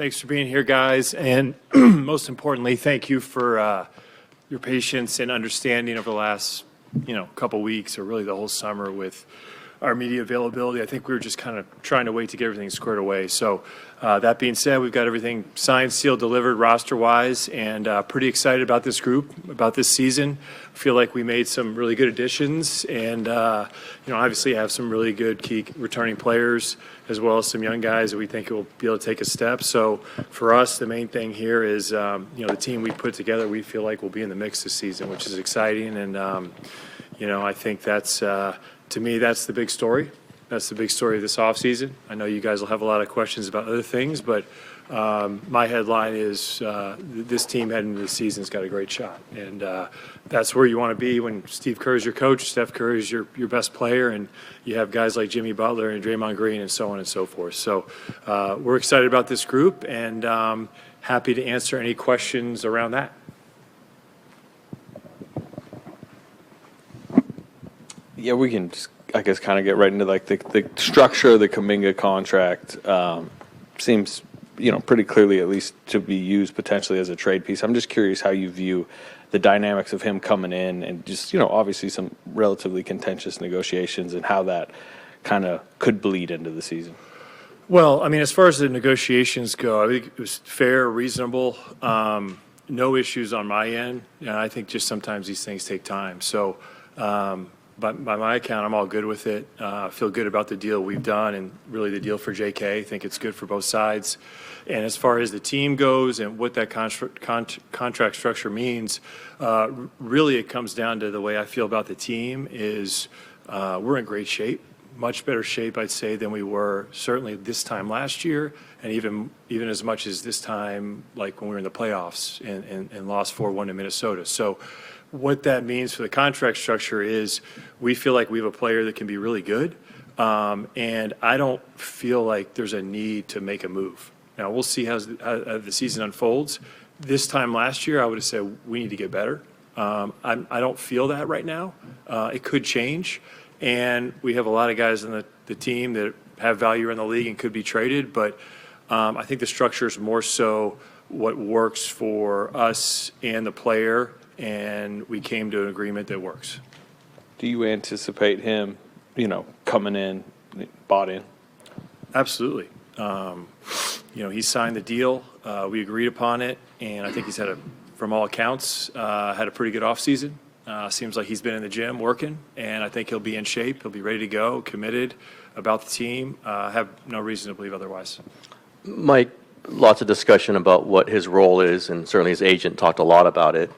Thanks for being here, guys. And most importantly, thank you for your patience and understanding over the last, couple weeks or really the whole summer with our media availability. I think we were just kind of trying to wait to get everything squared away. So that being said, we've got everything signed, sealed, delivered roster-wise, and pretty excited about this group, about this season. Feel like we made some really good additions and, obviously have some really good key returning players as well as some young guys that we think will be able to take a step. So for us, the main thing here is, the team we put together, we feel like will be in the mix this season, which is exciting. And, I think that's, to me, that's the big story. That's the big story of this offseason. I know you guys will have a lot of questions about other things, but my headline is this team heading into the season's got a great shot. And that's where you want to be when Steve Kerr is your coach, Steph Curry is your best player, and you have guys like Jimmy Butler and Draymond Green and so on and so forth. So we're excited about this group and happy to answer any questions around that. Yeah, we can just, I guess, kind of get right into like the structure of the Kuminga contract. Seems, pretty clearly at least to be used potentially as a trade piece. I'm just curious how you view the dynamics of him coming in and just, obviously some relatively contentious negotiations and how that kind of could bleed into the season. Well, as far as the negotiations go, I think it was fair, reasonable, no issues on my end. I think just sometimes these things take time. So, but by my account, I'm all good with it. I feel good about the deal we've done and really the deal for JK. I think it's good for both sides. And as far as the team goes and what that contract structure means, really it comes down to the way I feel about the team is we're in great shape, much better shape, I'd say, than we were certainly this time last year and even as much as this time like when we were in the playoffs and lost 4-1 to Minnesota. So what that means for the contract structure is we feel like we have a player that can be really good, and I don't feel like there's a need to make a move. Now, we'll see how the season unfolds. This time last year, I would have said we need to get better. I don't feel that right now. It could change, and we have a lot of guys in the team that have value in the league and could be traded, but I think the structure is more so what works for us and the player, and we came to an agreement that works. Do you anticipate him, coming in, bought in? Absolutely. He signed the deal. We agreed upon it, and I think he's from all accounts, had a pretty good offseason. Seems like he's been in the gym working, and I think he'll be in shape. He'll be ready to go, committed about the team. Have no reason to believe otherwise. Mike, lots of discussion about what his role is, and certainly his agent talked a lot about it.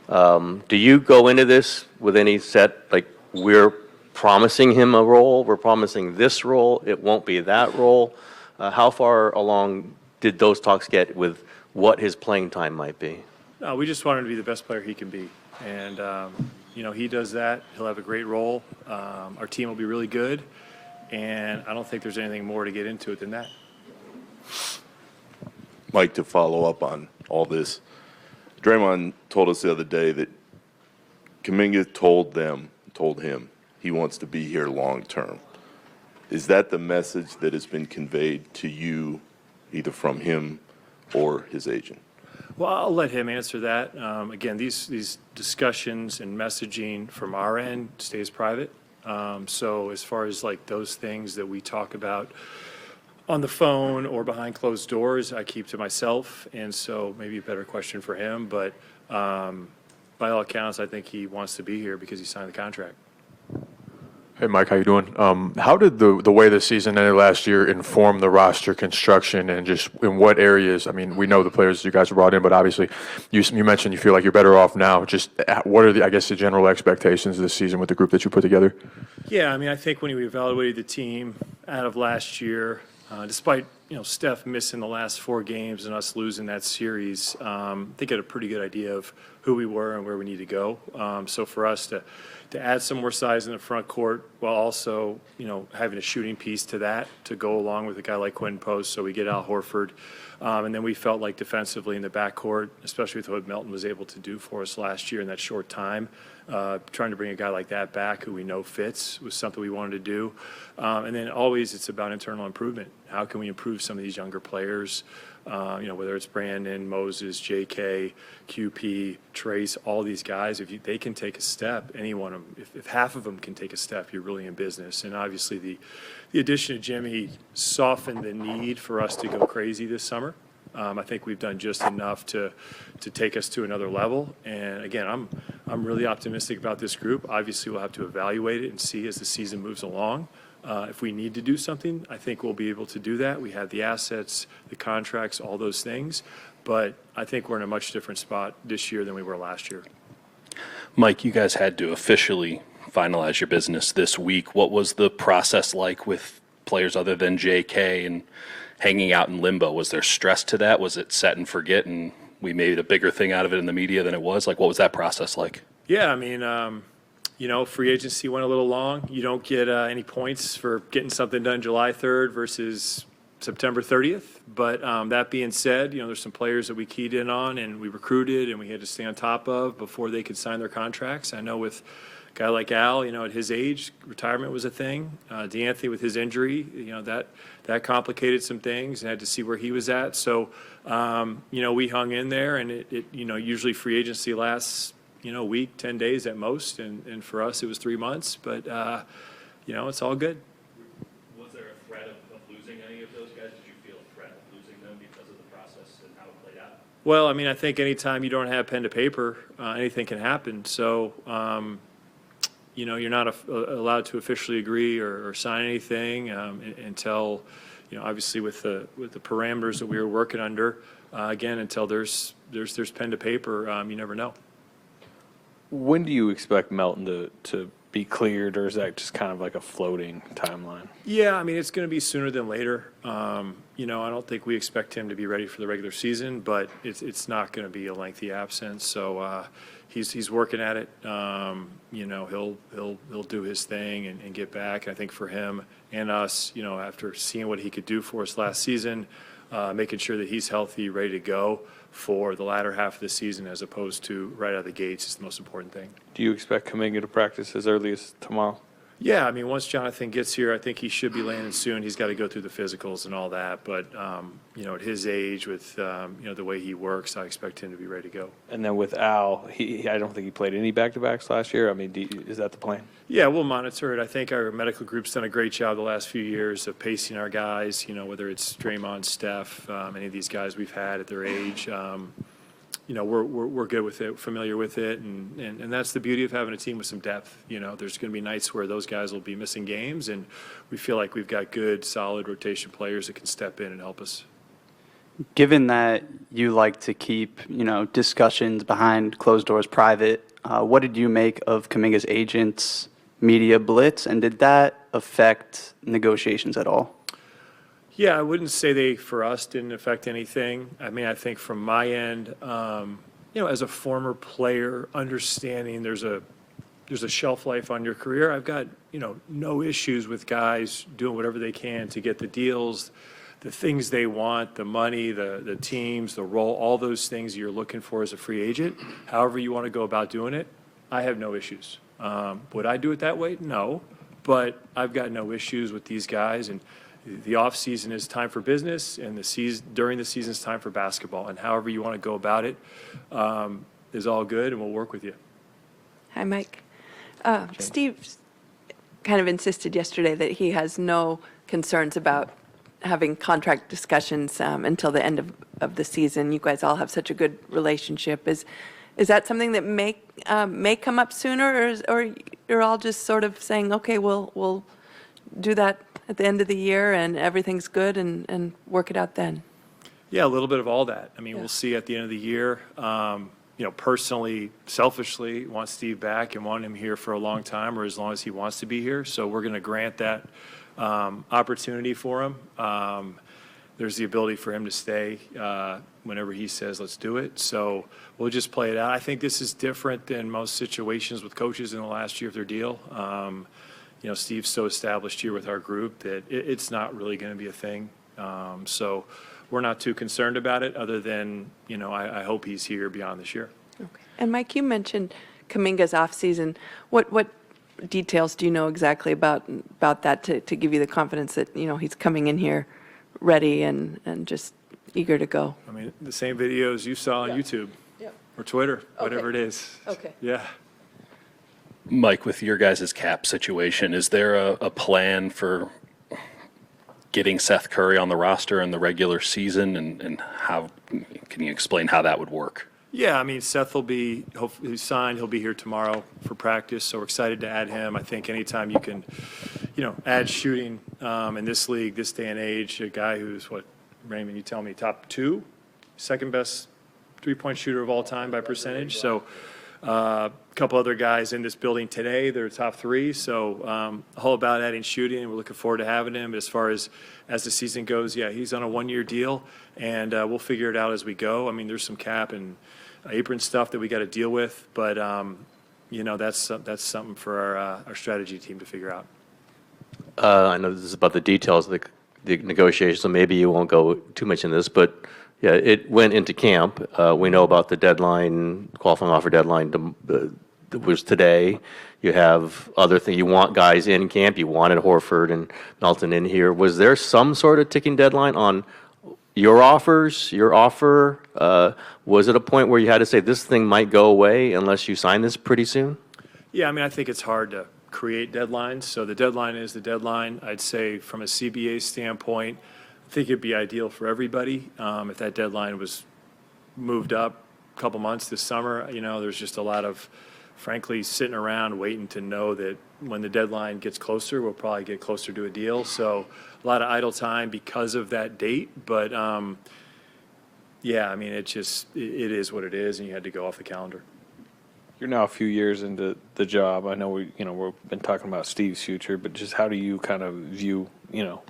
Do you go into this with any set, like we're promising him a role, we're promising this role, it won't be that role? How far along did those talks get with what his playing time might be? No, we just want him to be the best player he can be. And, he does that. He'll have a great role. Our team will be really good. And I don't think there's anything more to get into it than that. Mike, to follow up on all this, Draymond told us the other day that Kuminga told him he wants to be here long term. Is that the message that has been conveyed to you, either from him or his agent? Well, I'll let him answer that. Again, these discussions and messaging from our end stays private. So as far as like those things that we talk about on the phone or behind closed doors, I keep to myself, and so maybe a better question for him. But by all accounts, I think he wants to be here because he signed the contract. Hey, Mike, how you doing? How did the way the season ended last year inform the roster construction, and just in what areas? We know the players you guys brought in, but obviously you mentioned you feel like you're better off now. Just what are the general expectations this season with the group that you put together? Yeah, I think when we evaluated the team out of last year, despite Steph missing the last 4 games and us losing that series, I think I had a pretty good idea of who we were and where we need to go. So for us to add some more size in the front court while also having a shooting piece to that to go along with a guy like Quinn Post, so we get Al Horford, and then we felt like defensively in the backcourt, especially with what Melton was able to do for us last year in that short time, trying to bring a guy like that back who we know fits was something we wanted to do. And then always it's about internal improvement. How can we improve some of these younger players? Whether it's Brandon, Moses, JK, QP, Trace, all these guys, they can take a step, any one of them, if half of them can take a step, you're really in business. And obviously the addition of Jimmy softened the need for us to go crazy this summer. I think we've done just enough to take us to another level. And again, I'm really optimistic about this group. Obviously, we'll have to evaluate it and see as the season moves along. If we need to do something, I think we'll be able to do that. We have the assets, the contracts, all those things. But I think we're in a much different spot this year than we were last year. Mike, you guys had to officially finalize your business this week. What was the process like with players other than JK and hanging out in limbo? Was there stress to that? Was it set and forget and we made a bigger thing out of it in the media than it was? Like, what was that process like? Yeah, I mean, free agency went a little long. You don't get any points for getting something done July 3rd versus September 30th. But that being said, there's some players that we keyed in on and we recruited and we had to stay on top of before they could sign their contracts. I know with a guy like Al, at his age, retirement was a thing. DeAnthony with his injury, that complicated some things and had to see where he was at. So, we hung in there and it usually free agency lasts a week, 10 days at most, and for us it was 3 months, but it's all good. Was there a threat of losing any of those guys? Did you feel a threat of losing them because of the process and how it played out? Well, I mean, I think anytime you don't have pen to paper, anything can happen. So, you're not allowed to officially agree or sign anything until, obviously with the parameters that we were working under, again, until there's pen to paper, you never know. When do you expect Melton to be cleared, or is that just kind of like a floating timeline? Yeah, I mean, it's going to be sooner than later. I don't think we expect him to be ready for the regular season, but it's not going to be a lengthy absence. So he's working at it. He'll do his thing and get back. I think for him and us, after seeing what he could do for us last season, making sure that he's healthy, ready to go for the latter half of the season as opposed to right out of the gates is the most important thing. Do you expect Kuminga to practice as early as tomorrow? Yeah, I mean, once Jonathan gets here, I think he should be landing soon. He's got to go through the physicals and all that. But, at his age, with, the way he works, I expect him to be ready to go. And then with Al, I don't think he played any back-to-backs last year. I mean, is that the plan? Yeah, we'll monitor it. I think our medical group's done a great job the last few years of pacing our guys, whether it's Draymond, Steph, any of these guys we've had at their age. We're good with it, familiar with it, and that's the beauty of having a team with some depth. There's going to be nights where those guys will be missing games, and we feel like we've got good, solid rotation players that can step in and help us. Given that you like to keep, discussions behind closed doors private, what did you make of Kuminga's agent's media blitz, and did that affect negotiations at all? Yeah, I wouldn't say they, for us, didn't affect anything. I mean, I think from my end, as a former player, understanding there's a shelf life on your career, I've got, no issues with guys doing whatever they can to get the deals, the things they want, the money, the teams, the role, all those things you're looking for as a free agent. However you want to go about doing it, I have no issues. Would I do it that way? No, but I've got no issues with these guys, and the off season is time for business, and during the season is time for basketball. And however you want to go about it is all good, and we'll work with you. Hi, Mike. Steve kind of insisted yesterday that he has no concerns about having contract discussions until the end of the season. You guys all have such a good relationship. Is that something that may come up sooner, or you're all just sort of saying, okay, we'll do that at the end of the year and everything's good and work it out then? Yeah, a little bit of all that. I mean, Yeah. We'll see at the end of the year. Personally, selfishly, want Steve back and want him here for a long time or as long as he wants to be here. So we're going to grant that opportunity for him. There's the ability for him to stay whenever he says, let's do it. So we'll just play it out. I think this is different than most situations with coaches in the last year of their deal. Steve's so established here with our group that it's not really going to be a thing. So we're not too concerned about it other than, I hope he's here beyond this year. Okay. And Mike, you mentioned Kuminga's offseason, what details do you know exactly about that to give you the confidence that, he's coming in here ready and just eager to go? I mean, the same videos you saw on YouTube or Twitter, whatever it is. Okay. Yeah. Mike, with your guys' cap situation, is there a plan for getting Seth Curry on the roster in the regular season, and how can you explain how that would work? Yeah, I mean, Seth will be, hopefully he's signed, he'll be here tomorrow for practice, so we're excited to add him. I think anytime you can, add shooting in this league, this day and age, a guy who's, Raymond, you tell me, top 2, second best three-point shooter of all time by percentage. So a couple other guys in this building today, they're top 3. So all about adding shooting, and we're looking forward to having him. As far as the season goes, yeah, he's on a 1-year deal, and we'll figure it out as we go. I mean, there's some cap and apron stuff that we got to deal with, but that's something for our strategy team to figure out. I know this is about the details of the negotiation, so maybe you won't go too much in this, but yeah, it went into camp. We know about the deadline, qualifying offer deadline that was today. You have other things. You want guys in camp. You wanted Horford and Melton in here. Was there some sort of ticking deadline on your offers, your offer? Was it a point where you had to say this thing might go away unless you sign this pretty soon? Yeah, I mean, I think it's hard to create deadlines. So the deadline is the deadline. I'd say from a CBA standpoint, I think it'd be ideal for everybody if that deadline was moved up a couple months this summer. There's just a lot of, frankly, sitting around waiting to know that when the deadline gets closer, we'll probably get closer to a deal. So a lot of idle time because of that date. But, yeah, I mean, it is what it is, and you had to go off the calendar. You're now a few years into the job. I know we've been talking about Steve's future, but just how do you kind of view,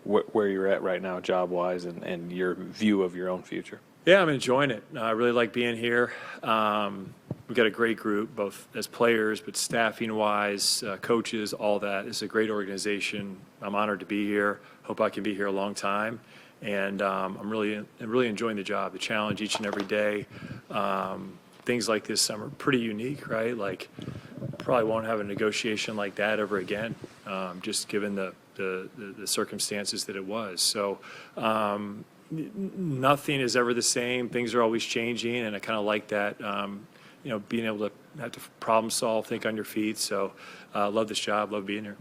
where you're at right now job-wise and your view of your own future? Yeah, I'm enjoying it. I really like being here. We've got a great group, both as players, but staffing-wise, coaches, all that. It's a great organization. I'm honored to be here. Hope I can be here a long time. And I'm really enjoying the job, the challenge each and every day. Things like this summer, pretty unique, right? Like, probably won't have a negotiation like that ever again, just given the circumstances that it was. So nothing is ever the same. Things are always changing, and I kind of like that, being able to have to problem solve, think on your feet. So love this job, love being here.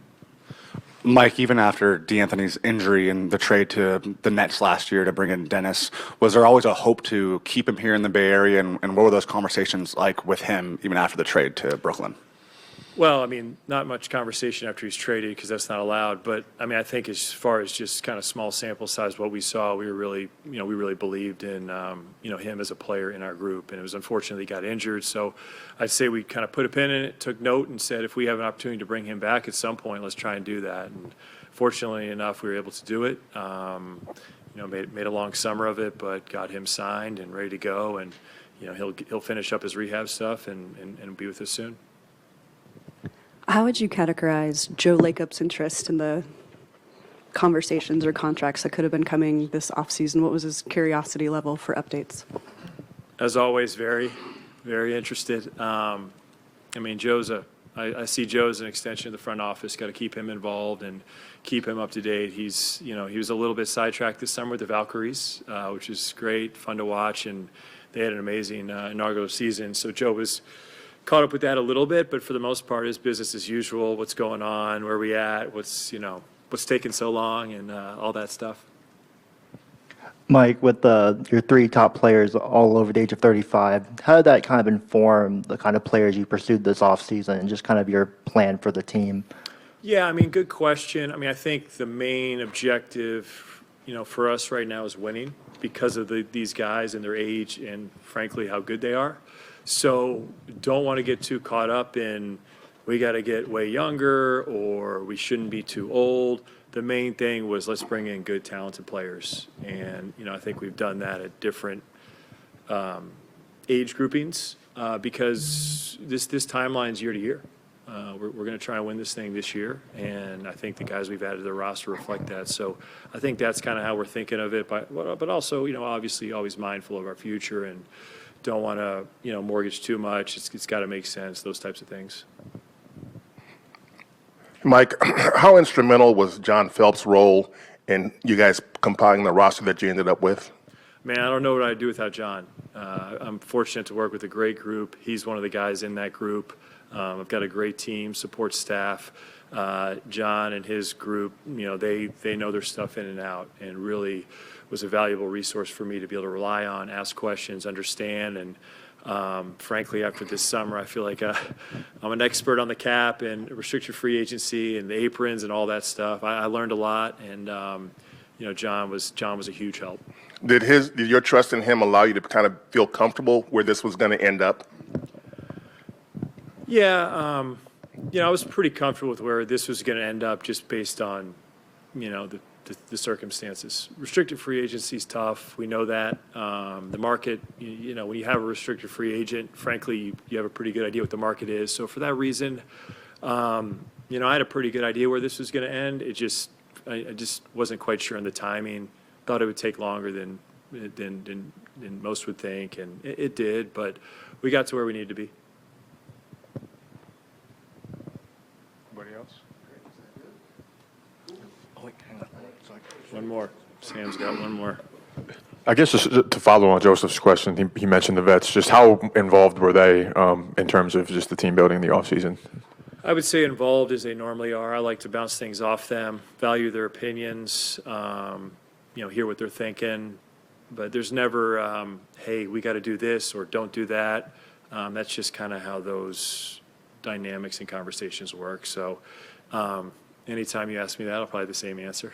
Mike, even after D'Anthony's injury and the trade to the Nets last year to bring in Dennis, was there always a hope to keep him here in the Bay Area, and what were those conversations like with him even after the trade to Brooklyn? Well, I mean, not much conversation after he's traded because that's not allowed. But I mean, I think as far as just kind of small sample size, what we saw, we really believed in, him as a player in our group. And it was unfortunately he got injured. So I'd say we kind of put a pin in it, took note, and said if we have an opportunity to bring him back at some point, let's try and do that. And fortunately enough, we were able to do it. Made a long summer of it, but got him signed and ready to go. And he'll finish up his rehab stuff and be with us soon. How would you categorize Joe Lacob's interest in the conversations or contracts that could have been coming this offseason? What was his curiosity level for updates? As always, very, very interested. I mean, I see Joe as an extension of the front office. Got to keep him involved and keep him up to date. He was a little bit sidetracked this summer with the Valkyries, which is great, fun to watch, and they had an amazing inaugural season. So Joe was caught up with that a little bit, but for the most part, it's business as usual. What's going on? Where are we at? What's taking so long, and all that stuff. Mike, with your 3 top players all over the age of 35, how did that kind of inform the kind of players you pursued this offseason and just kind of your plan for the team? Yeah, I mean, good question. I mean, I think the main objective, for us right now is winning because of these guys and their age and, frankly, how good they are. So don't want to get too caught up in we got to get way younger or we shouldn't be too old. The main thing was let's bring in good, talented players. And, I think we've done that at different age groupings because this timeline's year to year. We're going to try and win this thing this year, and I think the guys we've added to the roster reflect that. So I think that's kind of how we're thinking of it, but also, obviously always mindful of our future and don't want to, mortgage too much. It's got to make sense, those types of things. Mike, how instrumental was John Phelps' role in you guys compiling the roster that you ended up with? Man, I don't know what I'd do without John. I'm fortunate to work with a great group. He's one of the guys in that group. I've got a great team, support staff. John and his group, they know their stuff in and out, and really was a valuable resource for me to be able to rely on, ask questions, understand, and frankly, after this summer, I feel like I'm an expert on the cap and restricted free agency and the aprons and all that stuff. I learned a lot, and John was a huge help. Did your trust in him allow you to kind of feel comfortable where this was going to end up? Yeah, I was pretty comfortable with where this was going to end up, just based on the circumstances. Restricted free agency is tough. We know that. The market, when you have a restricted free agent, frankly, you have a pretty good idea what the market is. So for that reason, I had a pretty good idea where this was going to end. I just wasn't quite sure on the timing. Thought it would take longer than most would think, and it did. But we got to where we needed to be. Anybody else? One more. Sam's got one more. I guess just to follow on Joseph's question, he mentioned the vets. Just how involved were they in terms of just the team building in the offseason? I would say involved as they normally are. I like to bounce things off them, value their opinions, hear what they're thinking. But there's never, hey, we got to do this or don't do that. That's just kind of how those dynamics and conversations work. So anytime you ask me that, I'll probably have the same answer.